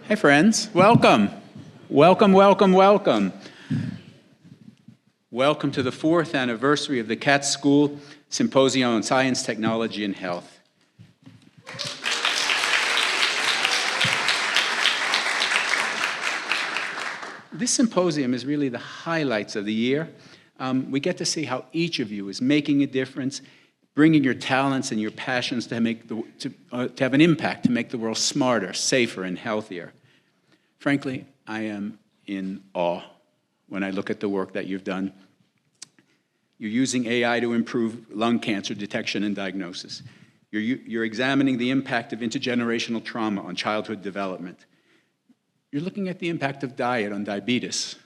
Hi, friends. Welcome. Welcome, welcome, welcome. Welcome to the 4th anniversary of the Katz School Symposium on Science, Technology, and Health. This symposium is really the highlights of the year. We get to see how each of you is making a difference, bringing your talents and your passions to have an impact to make the world smarter, safer, and healthier. Frankly, I am in awe when I look at the work that you've done. You're using AI to improve lung cancer detection and diagnosis. You're examining the impact of intergenerational trauma on childhood development. You're looking at the impact of diet on diabetes,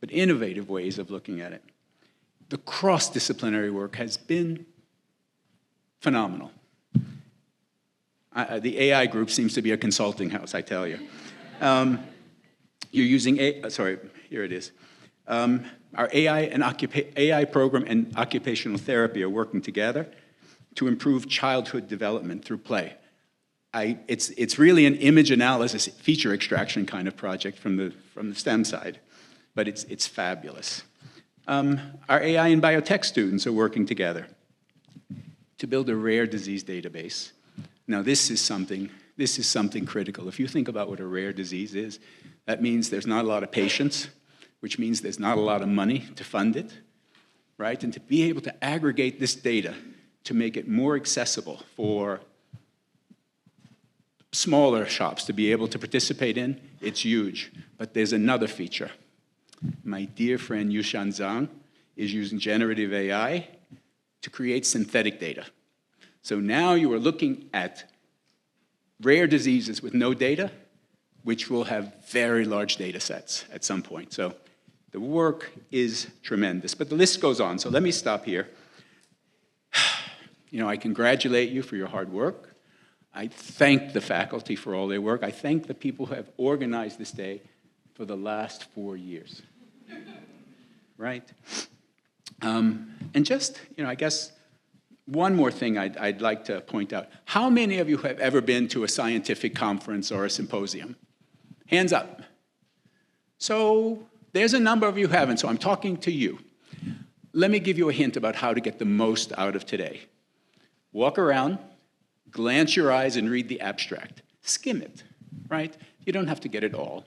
but innovative ways of looking at it. The cross-disciplinary work has been phenomenal. The AI group seems to be a consulting house, I tell you. You're using here it is. Our AI program and occupational therapy are working together to improve childhood development through play. It's really an image analysis, feature extraction kind of project from the STEM side, but it's fabulous. Our AI and biotech students are working together to build a rare disease database. Now, this is something critical. If you think about what a rare disease is, that means there's not a lot of patients, which means there's not a lot of money to fund it, right? And to be able to aggregate this data to make it more accessible for smaller shops to be able to participate in, it's huge. But there's another feature. My dear friend Yushan Zhang is using generative AI to create synthetic data. So now you are looking at rare diseases with no data, which will have very large data sets at some point. So the work is tremendous, but the list goes on. So let me stop here. I congratulate you for your hard work. I thank the faculty for all their work. I thank the people who have organized this day for the last 4 years, right? And just, I guess one more thing I'd like to point out. How many of you have ever been to a scientific conference or a symposium? Hands up. So there's a number of you who haven't, so I'm talking to you. Let me give you a hint about how to get the most out of today. Walk around, glance your eyes and read the abstract. Skim it, right? You don't have to get it all.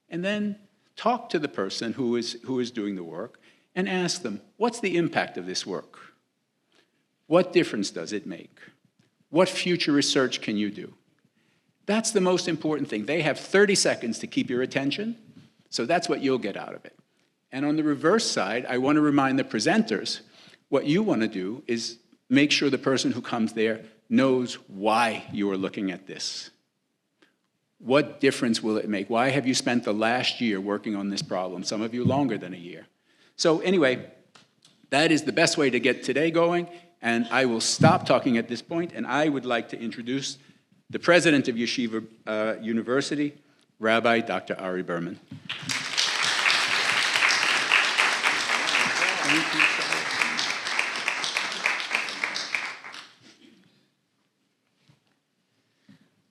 And then talk to the person who is doing the work and ask them, what's the impact of this work? What difference does it make? What future research can you do? That's the most important thing. They have 30 seconds to keep your attention, so that's what you'll get out of it. And on the reverse side, I want to remind the presenters, what you want to do is make sure the person who comes there knows why you are looking at this. What difference will it make? Why have you spent the last year working on this problem? Some of you longer than a year. So anyway, that is the best way to get today going. And I will stop talking at this point, and I would like to introduce the president of Yeshiva University, Rabbi Dr. Ari Berman.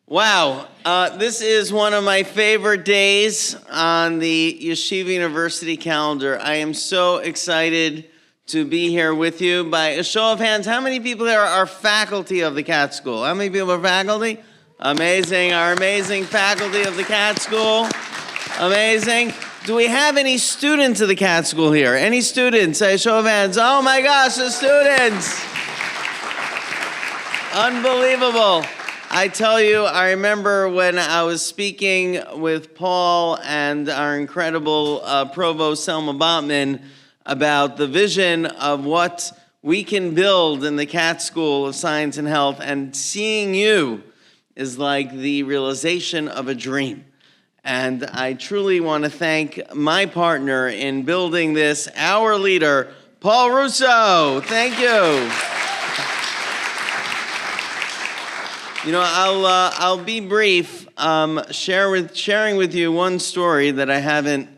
Wow, this is one of my favorite days on the Yeshiva University calendar. I am so excited to be here with you. By a show of hands, how many people here are faculty of the Katz School? How many people are faculty? Amazing, our amazing faculty of the Katz School. Amazing. Do we have any students of the Katz School here? Any students? A show of hands. Oh my gosh, the students. Unbelievable. I tell you, I remember when I was speaking with Paul and our incredible Provost Selma Botman about the vision of what we can build in the Katz School of Science and Health, and seeing you is like the realization of a dream. And I truly want to thank my partner in building this, our leader, Paul Russo. Thank you. I'll be brief, sharing with you one story that I haven't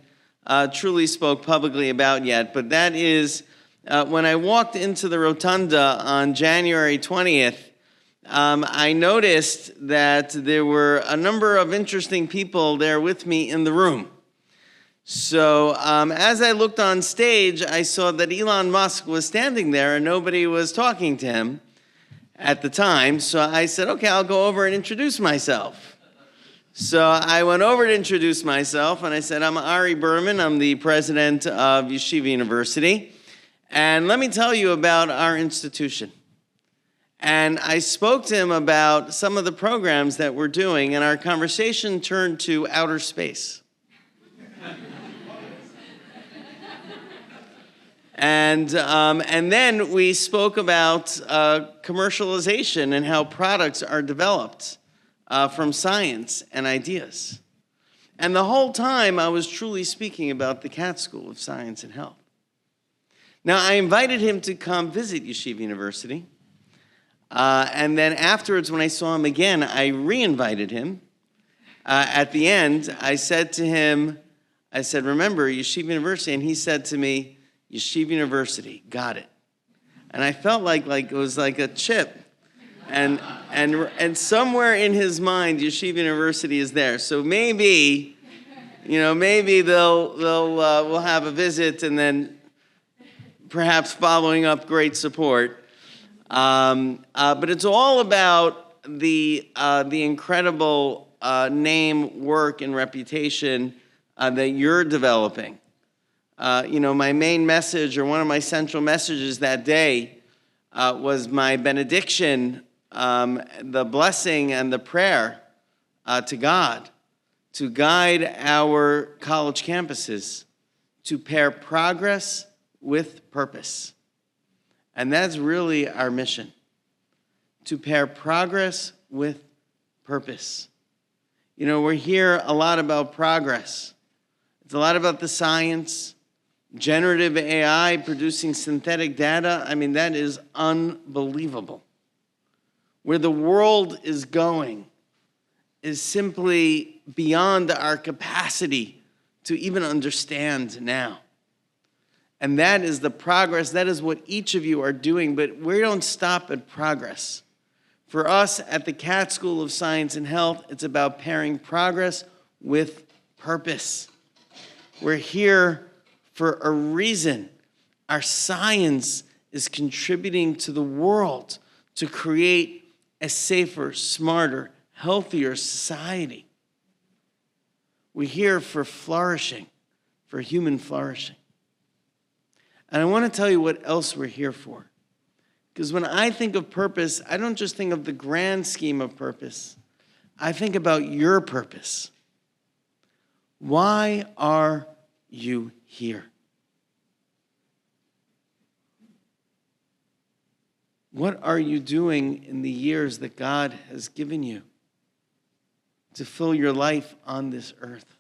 truly spoke publicly about yet, but that is when I walked into the rotunda on January 20th, I noticed that there were a number of interesting people there with me in the room. So as I looked on stage, I saw that Elon Musk was standing there and nobody was talking to him at the time. So I said, okay, I'll go over and introduce myself. So I went over to introduce myself, and I said, I'm Ari Berman. I'm the president of Yeshiva University. And let me tell you about our institution. And I spoke to him about some of the programs that we're doing, and our conversation turned to outer space. And then we spoke about commercialization and how products are developed from science and ideas. And the whole time I was truly speaking about the Katz School of Science and Health. Now, I invited him to come visit Yeshiva University. And then afterwards, when I saw him again, I re-invited him. At the end, I said to him, I said, remember, Yeshiva University? And he said to me, Yeshiva University, got it. And I felt like it was like a chip. And somewhere in his mind, Yeshiva University is there. So maybe, maybe we'll have a visit, and then perhaps following up great support. But it's all about the incredible name, work, and reputation that you're developing. My main message, or one of my central messages that day, was my benediction, the blessing and the prayer to God to guide our college campuses to pair progress with purpose. And that's really our mission, to pair progress with purpose. We're here a lot about progress. It's a lot about the science, generative AI producing synthetic data. I mean, that is unbelievable. Where the world is going is simply beyond our capacity to even understand now. And that is the progress. That is what each of you are doing. But we don't stop at progress. For us at the Katz School of Science and Health, it's about pairing progress with purpose. We're here for a reason. Our science is contributing to the world to create a safer, smarter, healthier society. We're here for flourishing, for human flourishing. And I want to tell you what else we're here for. Because when I think of purpose, I don't just think of the grand scheme of purpose. I think about your purpose. Why are you here? What are you doing in the years that God has given you to fill your life on this earth?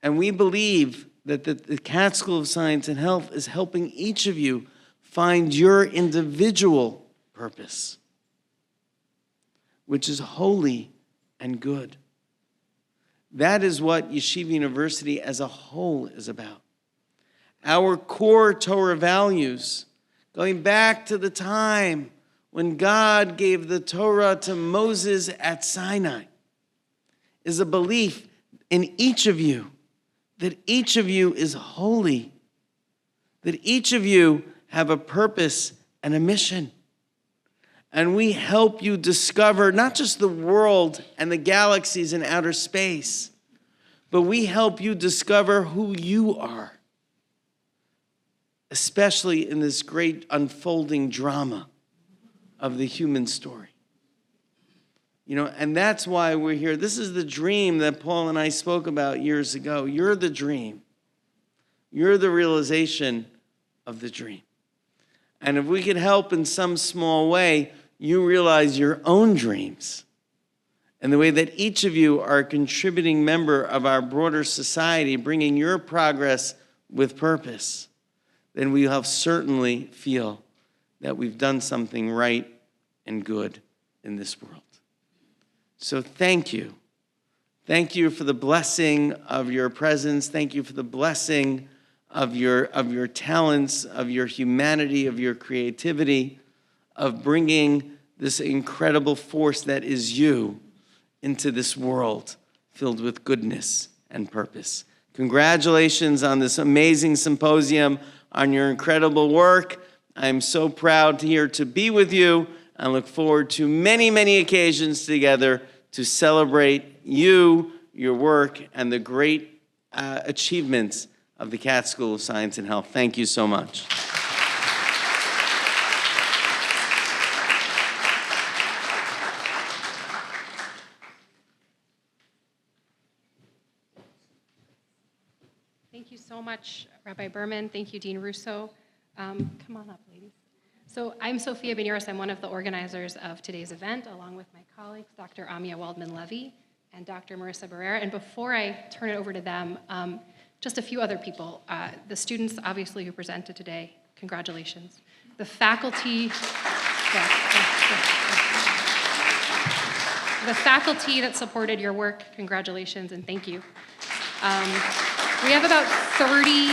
And we believe that the Katz School of Science and Health is helping each of you find your individual purpose, which is holy and good. That is what Yeshiva University as a whole is about. Our core Torah values, going back to the time when God gave the Torah to Moses at Sinai, is a belief in each of you, that each of you is holy, that each of you have a purpose and a mission. And we help you discover not just the world and the galaxies in outer space, but we help you discover who you are, especially in this great unfolding drama of the human story. And that's why we're here. This is the dream that Paul and I spoke about years ago. You're the dream. You're the realization of the dream. And if we could help in some small way, you realize your own dreams and the way that each of you are a contributing member of our broader society, bringing your progress with purpose, then we will certainly feel that we've done something right and good in this world. So thank you. Thank you for the blessing of your presence. Thank you for the blessing of your talents, of your humanity, of your creativity, of bringing this incredible force that is you into this world filled with goodness and purpose. Congratulations on this amazing symposium, on your incredible work. I'm so proud here to be with you. I look forward to many, many occasions together to celebrate you, your work, and the great achievements of the Katz School of Science and Health. Thank you so much. Thank you so much, Rabbi Berman. Thank you, Dean Russo. Come on up, ladies. So I'm Sophia Beniris. I'm one of the organizers of today's event, along with my colleagues, Dr. Amia Waldman-Levy and Dr. Marissa Barrera. And before I turn it over to them, just a few other people. The students, obviously, who presented today, congratulations. The faculty, the faculty that supported your work, congratulations and thank you. We have about 30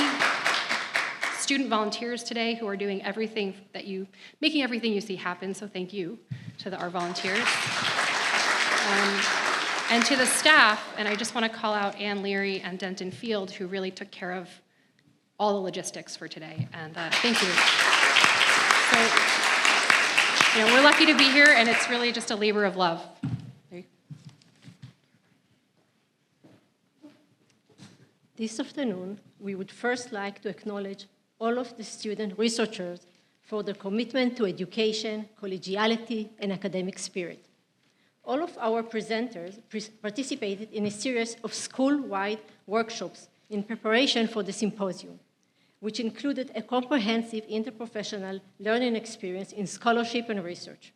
student volunteers today who are doing everything that making everything you see happen, so thank you to our volunteers. And to the staff, and I just want to call out Ann Leary and Denton Field, who really took care of all the logistics for today, and thank you. So, we're lucky to be here, and it's really just a labor of love. This afternoon, we would first like to acknowledge all of the student researchers for their commitment to education, collegiality, and academic spirit. All of our presenters participated in a series of school-wide workshops in preparation for the symposium, which included a comprehensive interprofessional learning experience in scholarship and research.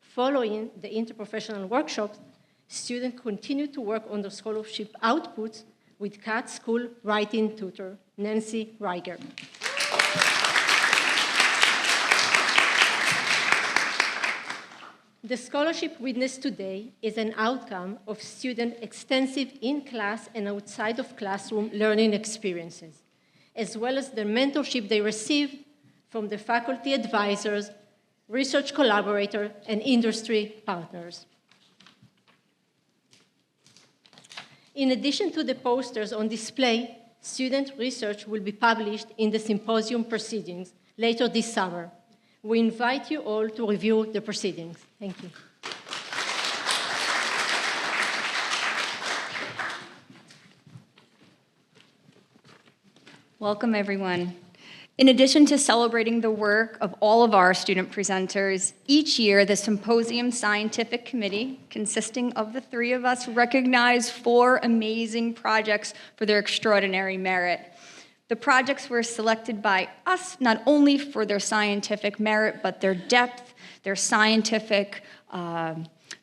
Following the interprofessional workshops, students continued to work on their scholarship outputs with Katz School writing tutor, Nancy Reiger. The scholarship witnessed today is an outcome of students' extensive in-class and outside of classroom learning experiences, as well as the mentorship they received from the faculty advisors, research collaborators, and industry partners. In addition to the posters on display, student research will be published in the symposium proceedings later this summer. We invite you all to review the proceedings. Thank you. Welcome, everyone. In addition to celebrating the work of all of our student presenters, each year the Symposium Scientific Committee, consisting of the three of us, recognize 4 amazing projects for their extraordinary merit. The projects were selected by us not only for their scientific merit, but their depth, their scientific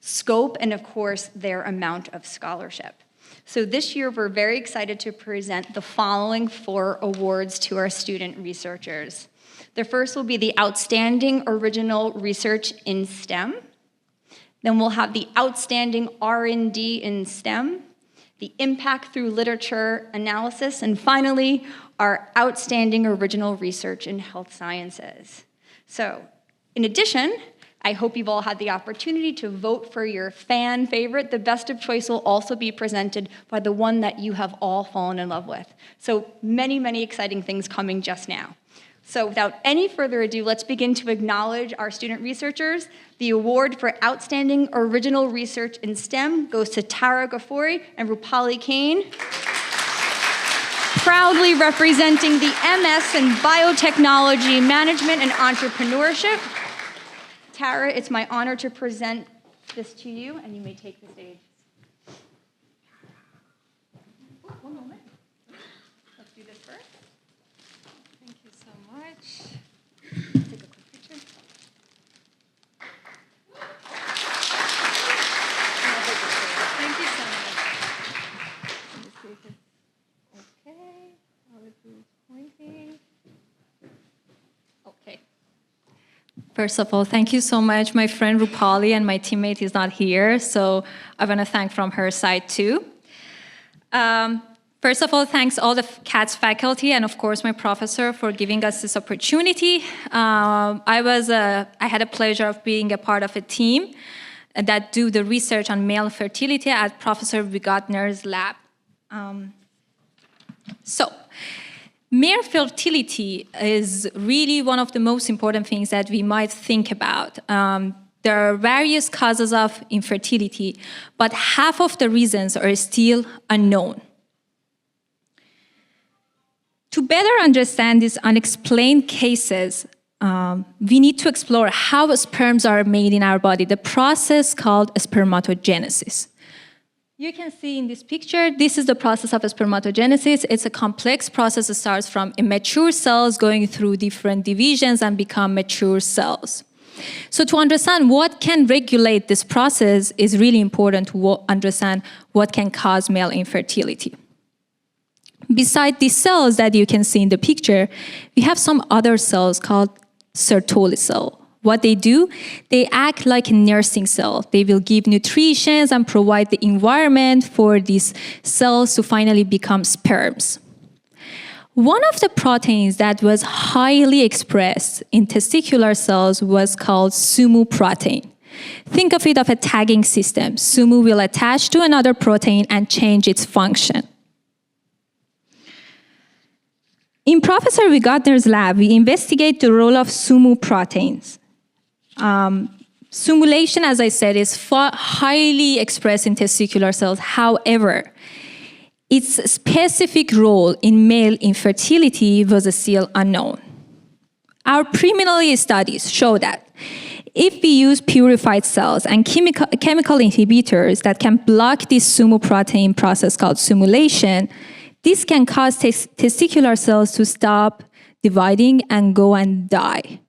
scope, and of course, their amount of scholarship. So this year, we're very excited to present the following 4 awards to our student researchers. The first will be the Outstanding Original Research in STEM. Then we'll have the Outstanding R&D in STEM, the Impact Through Literature Analysis, and finally, our Outstanding Original Research in Health Sciences. So, in addition, I hope you've all had the opportunity to vote for your fan favorite. The best of choice will also be presented by the one that you have all fallen in love with. So many, many exciting things coming just now. So without any further ado, let's begin to acknowledge our student researchers. The award for Outstanding Original Research in STEM goes to Tara Ghaffori and Rupali Kane, proudly representing the MS in Biotechnology Management and Entrepreneurship. Tara, it's my honor to present this to you, and you may take the stage. One moment. Let's do this first. Thank you so much. Take a quick picture. Thank you so much. Let me see if it's okay. How is it pointing? Okay. First of all, thank you so much. My friend Rupali and my teammate is not here, so I want to thank from her side too. First of all, thanks all the Katz faculty and of course my professor for giving us this opportunity. I had a pleasure of being a part of a team that do the research on male fertility at Professor Wigotner's lab. So, male fertility is really one of the most important things that we might think about. There are various causes of infertility, but half of the reasons are still unknown. To better understand these unexplained cases, we need to explore how sperms are made in our body, the process called spermatogenesis. You can see in this picture, this is the process of spermatogenesis. It's a complex process. It starts from immature cells going through different divisions and become mature cells. So to understand what can regulate this process is really important to understand what can cause male infertility. Beside these cells that you can see in the picture, we have some other cells called Sertoli cell. What they do, they act like a nursing cell. They will give nutrition and provide the environment for these cells to finally become sperms. One of the proteins that was highly expressed in testicular cells was called SUMU protein. Think of it as a tagging system. SUMU will attach to another protein and change its function. In Professor Wigotner's lab, we investigate the role of SUMU proteins. Stimulation, as I said, is highly expressed in testicular cells. However, its specific role in male infertility was still unknown. Our preliminary studies show that if we use purified cells and chemical inhibitors that can block this SUMU protein process called stimulation, this can cause testicular cells to stop dividing and go and die.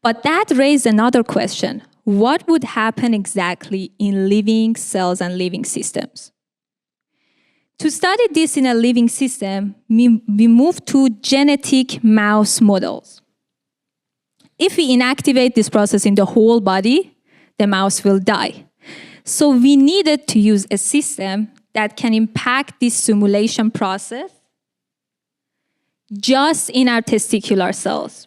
But that raised another question. What would happen exactly in living cells and living systems? To study this in a living system, we moved to genetic mouse models. If we inactivate this process in the whole body, the mouse will die. So we needed to use a system that can impact this stimulation process just in our testicular cells.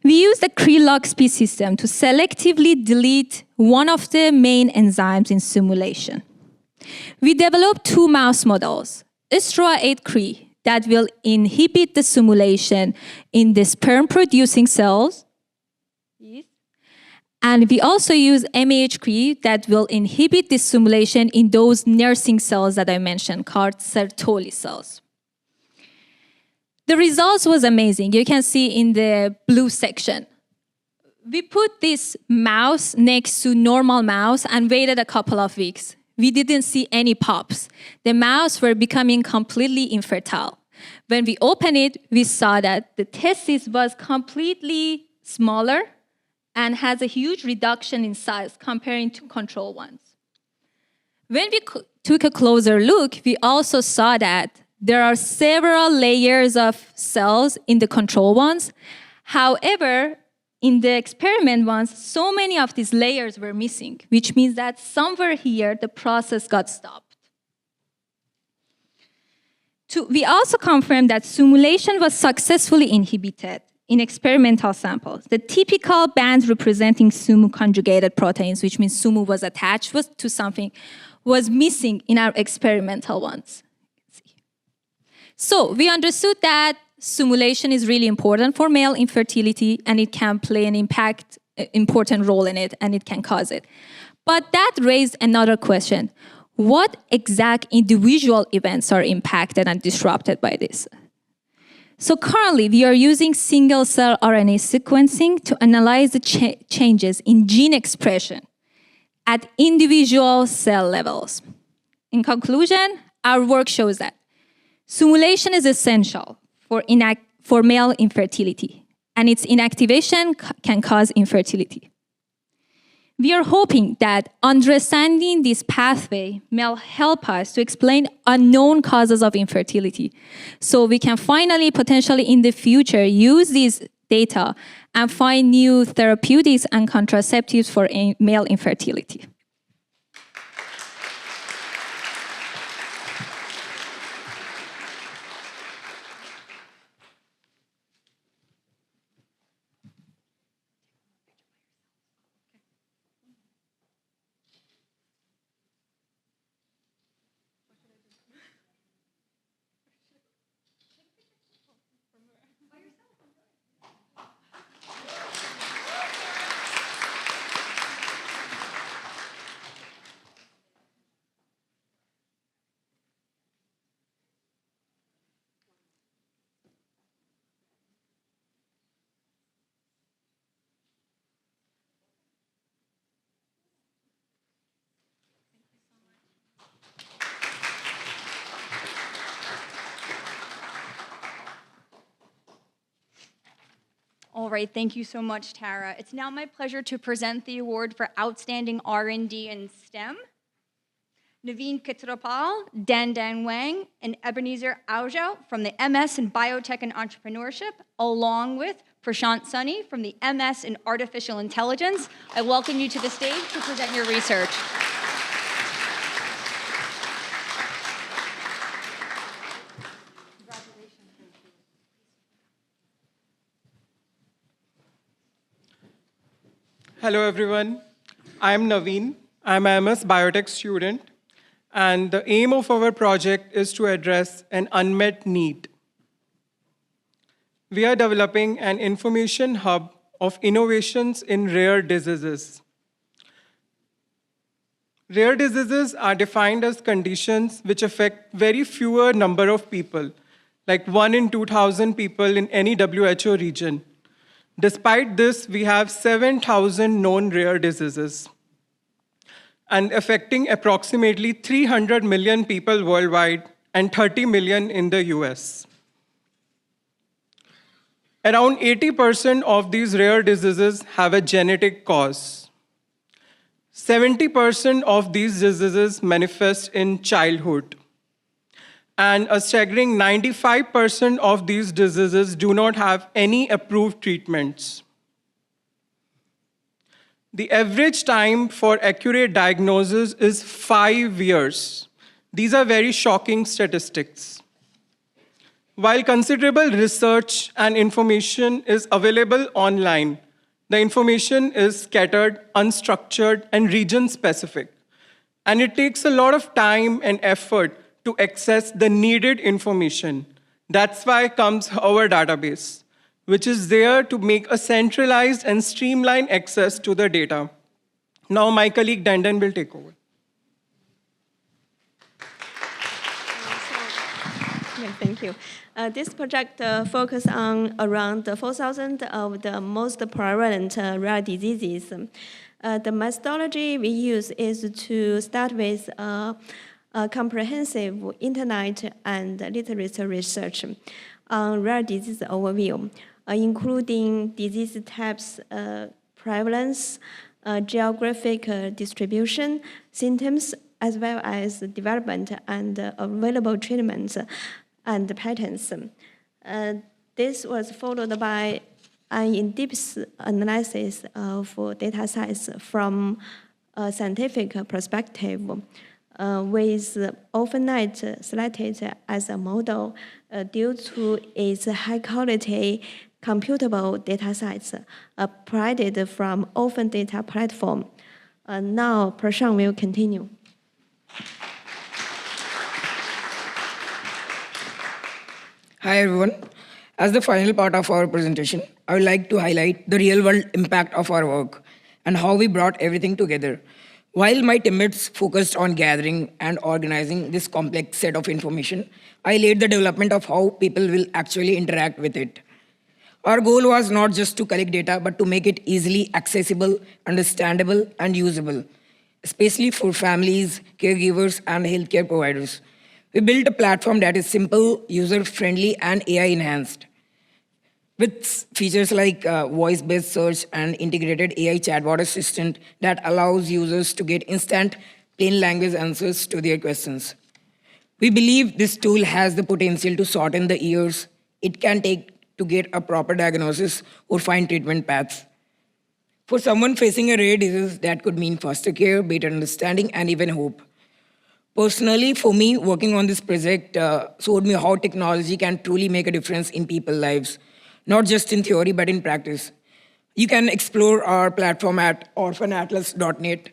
We used the Cree-Loxp system to selectively delete one of the main enzymes in stimulation. We developed two mouse models, STRA8 Cree that will inhibit the stimulation in the sperm-producing cells, and we also use MAH Cree that will inhibit this stimulation in those nursing cells that I mentioned, called Sertoli cells. The results was amazing. You can see in the blue section. We put this mouse next to normal mouse and waited a couple of weeks. We didn't see any pops. The mouse were becoming completely infertile. When we opened it, we saw that the testis was completely smaller and has a huge reduction in size comparing to control ones. When we took a closer look, we also saw that there are several layers of cells in the control ones. However, in the experiment ones, so many of these layers were missing, which means that somewhere here, the process got stopped. We also confirmed that stimulation was successfully inhibited in experimental samples. The typical bands representing SUMU conjugated proteins, which means SUMU was attached to something, was missing in our experimental ones. So we understood that stimulation is really important for male infertility and it can play an important role in it and it can cause it. But that raised another question. What exact individual events are impacted and disrupted by this? So currently, we are using single-cell RNA sequencing to analyze the changes in gene expression at individual cell levels. In conclusion, our work shows that stimulation is essential for male infertility, and its inactivation can cause infertility. We are hoping that understanding this pathway may help us to explain unknown causes of infertility, so we can finally, potentially in the future, use these data and find new therapeutics and contraceptives for male infertility. All right, thank you so much, Tara. It's now my pleasure to present the award for Outstanding R&D in STEM. Naveen Kitrapal, Dan Wang, and Ebenezer Aujao from the MS in Biotech and Entrepreneurship, along with Prashant Sunny from the MS in Artificial Intelligence. I welcome you to the stage to present your research. Hello, everyone. I'm Naveen. I'm a MS Biotech student. And the aim of our project is to address an unmet need. We are developing an information hub of innovations in rare diseases. Rare diseases are defined as conditions which affect very fewer number of people, like 1 in 2,000 people in any WHO region. Despite this, we have 7,000 known rare diseases, and affecting approximately 300 million people worldwide and 30 million in the US. Around 80% of these rare diseases have a genetic cause. 70% of these diseases manifest in childhood. And a staggering 95% of these diseases do not have any approved treatments. The average time for accurate diagnosis is 5 years. These are very shocking statistics. While considerable research and information is available online, the information is scattered, unstructured, and region-specific. And it takes a lot of time and effort to access the needed information. That's why comes our database, which is there to make a centralized and streamlined access to the data. Now my colleague Dandan will take over. Yeah, thank you. This project focuses on around 4,000 of the most prevalent rare diseases. The methodology we use is to start with a comprehensive internet and literature research on rare disease overview, including disease types, prevalence, geographic distribution, symptoms, as well as development and available treatments and patterns. This was followed by an in-depth analysis of data sets from a scientific perspective, with OpenNet selected as a model due to its high-quality computable data sets provided from Open Data Platform. Now, Prashant will continue. Hi, everyone. As the final part of our presentation, I would like to highlight the real-world impact of our work and how we brought everything together. While my teammates focused on gathering and organizing this complex set of information, I led the development of how people will actually interact with it. Our goal was not just to collect data, but to make it easily accessible, understandable, and usable, especially for families, caregivers, and healthcare providers. We built a platform that is simple, user-friendly, and AI-enhanced, with features like voice-based search and integrated AI chatbot assistant that allows users to get instant, plain language answers to their questions. We believe this tool has the potential to shorten the years it can take to get a proper diagnosis or find treatment paths. For someone facing a rare disease, that could mean faster care, better understanding, and even hope. Personally, for me, working on this project showed me how technology can truly make a difference in people's lives, not just in theory, but in practice. You can explore our platform at orphanatlas.net.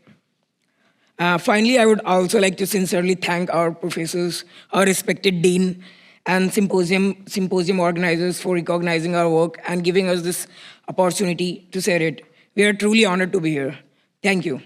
Finally, I would also like to sincerely thank our professors, our respected dean, and symposium organizers for recognizing our work and giving us this opportunity to share it. We are truly honored to be here. Thank you.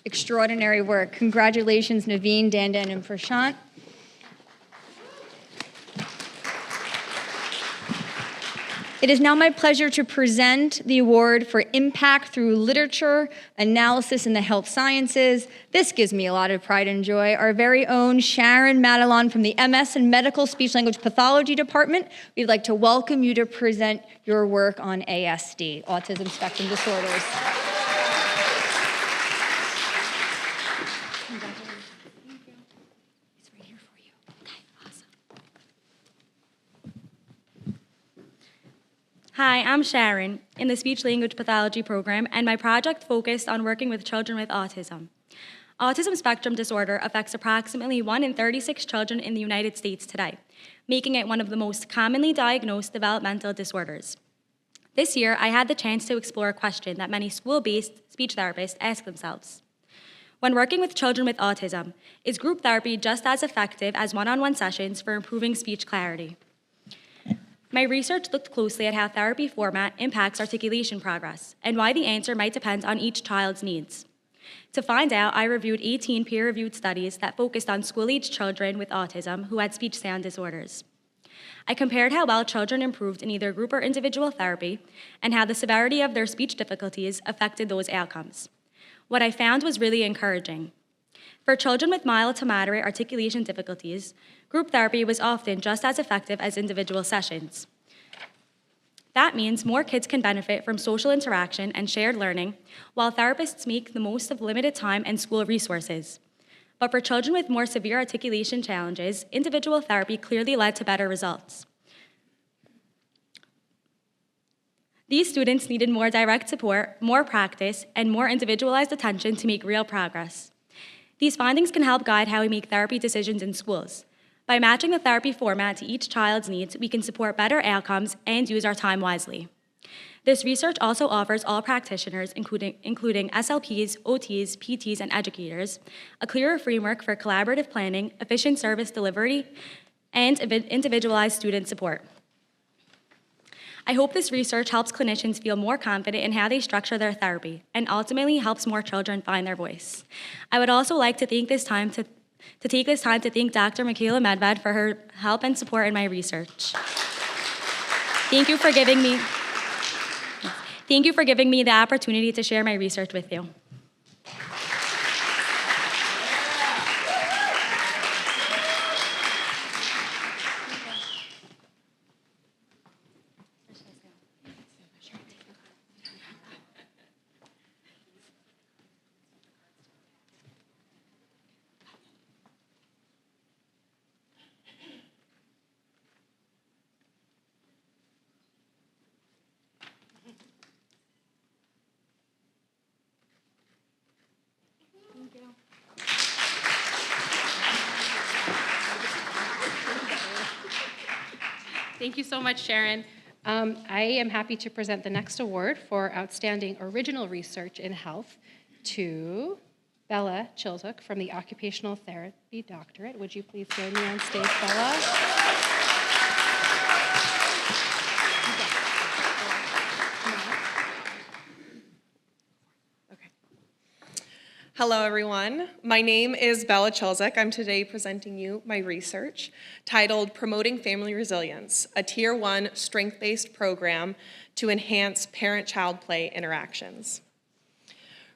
extraordinary work. Congratulations, Naveen, Dandan, and Prashant. It is now my pleasure to present the award for impact through literature, analysis in the health sciences. This gives me a lot of pride and joy. Our very own Sharon Madelon from the MS in Medical Speech Language Pathology Department. We'd like to welcome you to present your work on ASD, Autism Spectrum Disorders. Hi, I'm Sharon in the Speech Language Pathology program, and my project focused on working with children with autism. Autism spectrum disorder affects approximately 1 in 36 children in the United States today, making it one of the most commonly diagnosed developmental disorders. This year, I had the chance to explore a question that many school-based speech therapists ask themselves. When working with children with autism, is group therapy just as effective as one-on-one sessions for improving speech clarity? My research looked closely at how therapy format impacts articulation progress and why the answer might depend on each child's needs. To find out, I reviewed 18 peer-reviewed studies that focused on school-aged children with autism who had speech sound disorders. I compared how well children improved in either group or individual therapy and how the severity of their speech difficulties affected those outcomes. What I found was really encouraging. For children with mild to moderate articulation difficulties, group therapy was often just as effective as individual sessions. That means more kids can benefit from social interaction and shared learning, while therapists make the most of limited time and school resources. But for children with more severe articulation challenges, individual therapy clearly led to better results. These students needed more direct support, more practice, and more individualized attention to make real progress. These findings can help guide how we make therapy decisions in schools. By matching the therapy format to each child's needs, we can support better outcomes and use our time wisely. This research also offers all practitioners, including SLPs, OTs, PTs, and educators, a clearer framework for collaborative planning, efficient service delivery, and individualized student support. I hope this research helps clinicians feel more confident in how they structure their therapy and ultimately helps more children find their voice. I would also like to take this time to thank Dr. Michaela Medved for her help and support in my research. Thank you for giving me the opportunity to share my research with you. Thank you so much, Sharon. I am happy to present the next award for Outstanding Original Research in Health to Bella Chilzuk from the Occupational Therapy Doctorate. Would you please join me on stage, Bella? Hello, everyone. My name is Bella Chilzuk. I'm today presenting you my research titled Promoting Family Resilience, a Tier 1 strength-based program to enhance parent-child play interactions.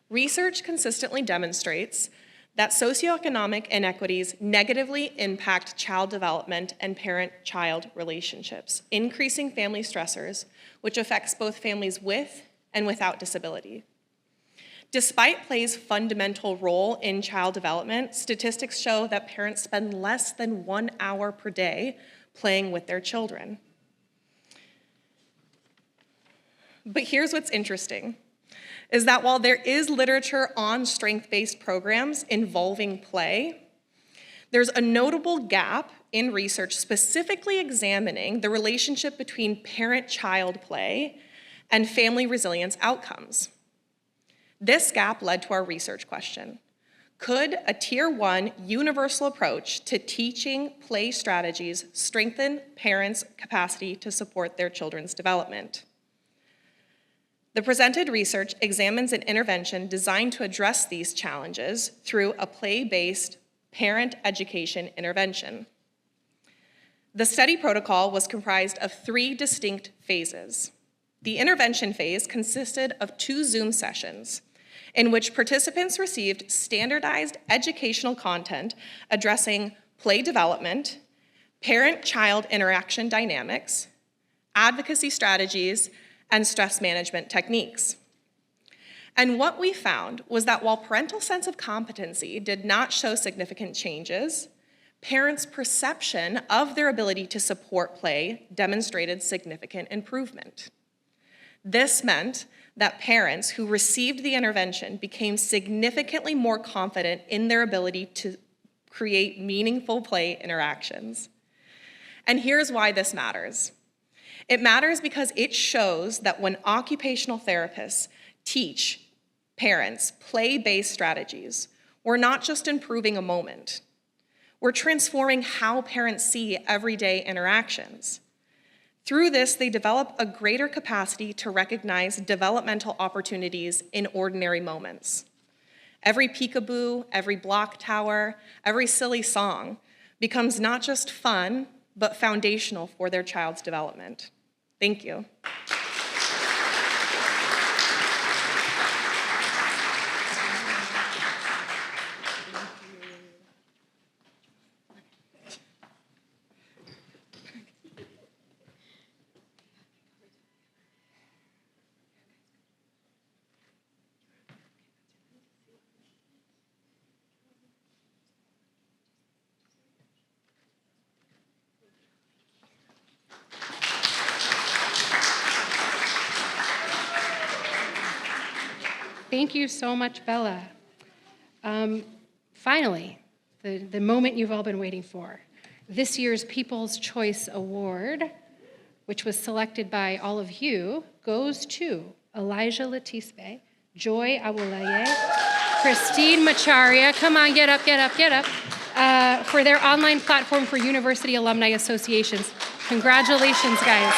Research consistently demonstrates that socioeconomic inequities negatively impact child development and parent-child relationships, increasing family stressors, which affects both families with and without disability. Despite play's fundamental role in child development, statistics show that parents spend less than 1 hour per day playing with their children. But here's what's interesting, is that while there is literature on strength-based programs involving play, there's a notable gap in research specifically examining the relationship between parent-child play and family resilience outcomes. This gap led to our research question. Could a Tier 1 universal approach to teaching play strategies strengthen parents' capacity to support their children's development? The presented research examines an intervention designed to address these challenges through a play-based parent education intervention. The study protocol was comprised of 3 distinct phases. The intervention phase consisted of 2 Zoom sessions in which participants received standardized educational content addressing play development, parent-child interaction dynamics, advocacy strategies, and stress management techniques. And what we found was that while parental sense of competency did not show significant changes, parents' perception of their ability to support play demonstrated significant improvement. This meant that parents who received the intervention became significantly more confident in their ability to create meaningful play interactions. And here's why this matters. It matters because it shows that when occupational therapists teach parents play-based strategies, we're not just improving a moment. We're transforming how parents see everyday interactions. Through this, they develop a greater capacity to recognize developmental opportunities in ordinary moments. Every peekaboo, every block tower, every silly song becomes not just fun, but foundational for their child's development. Thank you. Thank you so much, Bella. Finally, the moment you've all been waiting for. This year's People's Choice Award, which was selected by all of you, goes to Elijah Latispe, Joy Awolaye, Christine Macharia, come on, get up, for their online platform for University Alumni Associations. Congratulations, guys.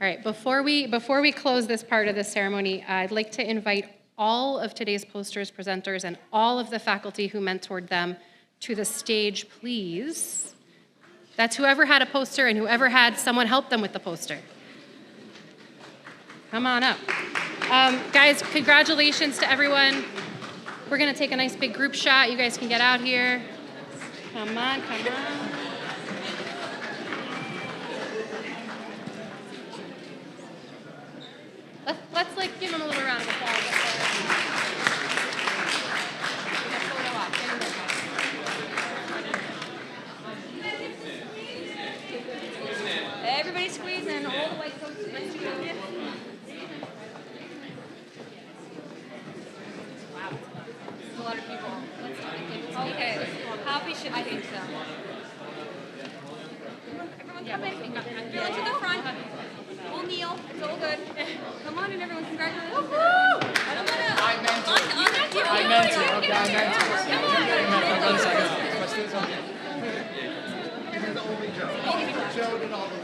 All right, before we close this part of the ceremony, I'd like to invite all of today's posters, presenters, and all of the faculty who mentored them to the stage, please. That's whoever had a poster and whoever had someone help them with the poster. Come on up. Guys, congratulations to everyone. We're gonna take a nice big group shot. You guys can get out here. Come on, come on. Let's like give them a little round of applause. Everybody squeeze in, all the white coats. Nice to go. Wow, that's a lot of people. Okay, how should I think so? Everyone come in. Everyone to the front. We'll kneel. It's all good. Come on in, everyone. Congratulations. I don't want to. I meant to. I meant to. Okay, I meant to. Come on. 1 second. Let's do this on. Give me the only joke. Joe did all the